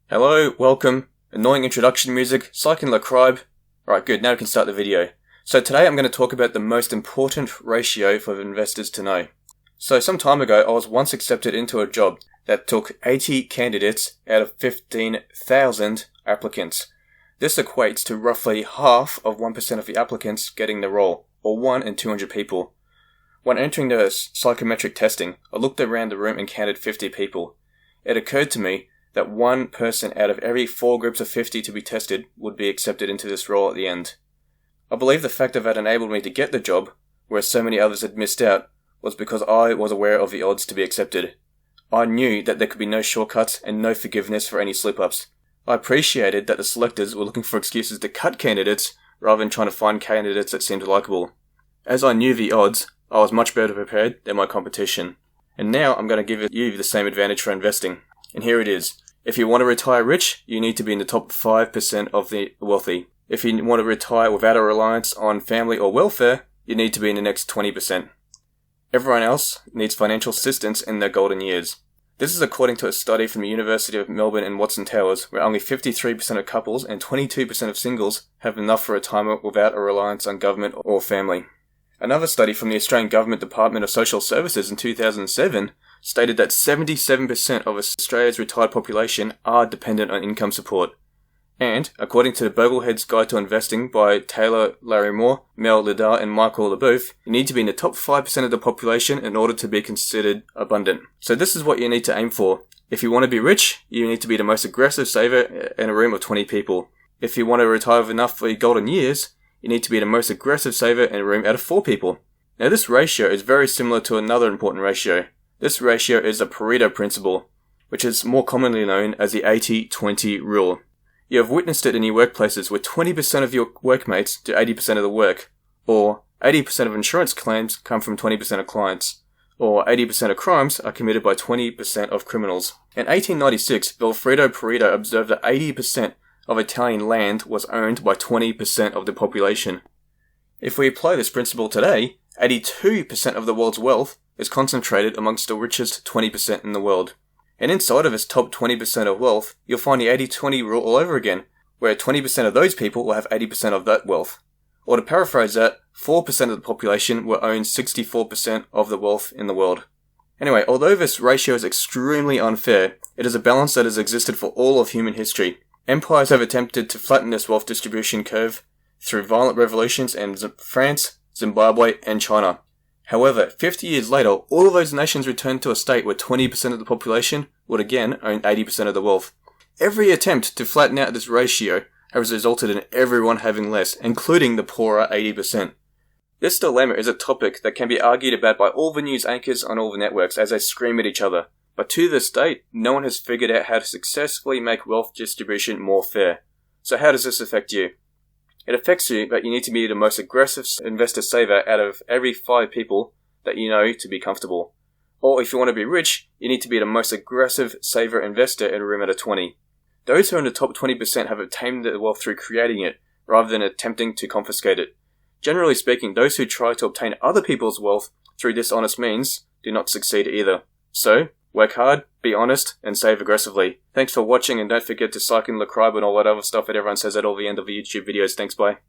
Hello, welcome, annoying introduction music, psych and lacribe. Right, good, now we can start the video. So today I'm going to talk about the most important ratio for investors to know. So some time ago I was once accepted into a job that took 80 candidates out of 15,000 applicants. This equates to roughly half of 1% of the applicants getting the role, or 1 in 200 people. When entering the psychometric testing, I looked around the room and counted 50 people. It occurred to me that one person out of every 4 groups of 50 to be tested would be accepted into this role at the end. I believe the fact that enabled me to get the job, whereas so many others had missed out, was because I was aware of the odds to be accepted. I knew that there could be no shortcuts and no forgiveness for any slip-ups. I appreciated that the selectors were looking for excuses to cut candidates rather than trying to find candidates that seemed likeable. As I knew the odds, I was much better prepared than my competition. And now I'm going to give you the same advantage for investing. And here it is. If you want to retire rich, you need to be in the top 5% of the wealthy. If you want to retire without a reliance on family or welfare, you need to be in the next 20%. Everyone else needs financial assistance in their golden years. This is according to a study from the University of Melbourne and Watson Towers, where only 53% of couples and 22% of singles have enough for retirement without a reliance on government or family. Another study from the Australian Government Department of Social Services in 2007 stated that 77% of Australia's retired population are dependent on income support. And, according to the Boglehead's Guide to Investing by Taylor Larrimore, Mel Liddell and Michael LeBoeuf, you need to be in the top 5% of the population in order to be considered abundant. So this is what you need to aim for. If you want to be rich, you need to be the most aggressive saver in a room of 20 people. If you want to retire with enough for your golden years, you need to be the most aggressive saver in a room out of 4 people. Now this ratio is very similar to another important ratio. This ratio is the Pareto Principle, which is more commonly known as the 80-20 rule. You have witnessed it in your workplaces where 20% of your workmates do 80% of the work, or 80% of insurance claims come from 20% of clients, or 80% of crimes are committed by 20% of criminals. In 1896, Vilfredo Pareto observed that 80% of Italian land was owned by 20% of the population. If we apply this principle today, 82% of the world's wealth is concentrated amongst the richest 20% in the world. And inside of this top 20% of wealth, you'll find the 80-20 rule all over again, where 20% of those people will have 80% of that wealth. Or to paraphrase that, 4% of the population will own 64% of the wealth in the world. Anyway, although this ratio is extremely unfair, it is a balance that has existed for all of human history. Empires have attempted to flatten this wealth distribution curve through violent revolutions in France, Zimbabwe, and China. However, 50 years later, all of those nations returned to a state where 20% of the population would again own 80% of the wealth. Every attempt to flatten out this ratio has resulted in everyone having less, including the poorer 80%. This dilemma is a topic that can be argued about by all the news anchors on all the networks as they scream at each other. But to this date, no one has figured out how to successfully make wealth distribution more fair. So how does this affect you? It affects you that you need to be the most aggressive investor saver out of every 5 people that you know to be comfortable. Or if you want to be rich, you need to be the most aggressive saver investor in a room out of 20. Those who are in the top 20% have obtained their wealth through creating it, rather than attempting to confiscate it. Generally speaking, those who try to obtain other people's wealth through dishonest means do not succeed either. So, work hard, be honest, and save aggressively. Thanks for watching, and don't forget to psych and lacribe and all that other stuff that everyone says at all the end of the YouTube videos. Thanks, bye.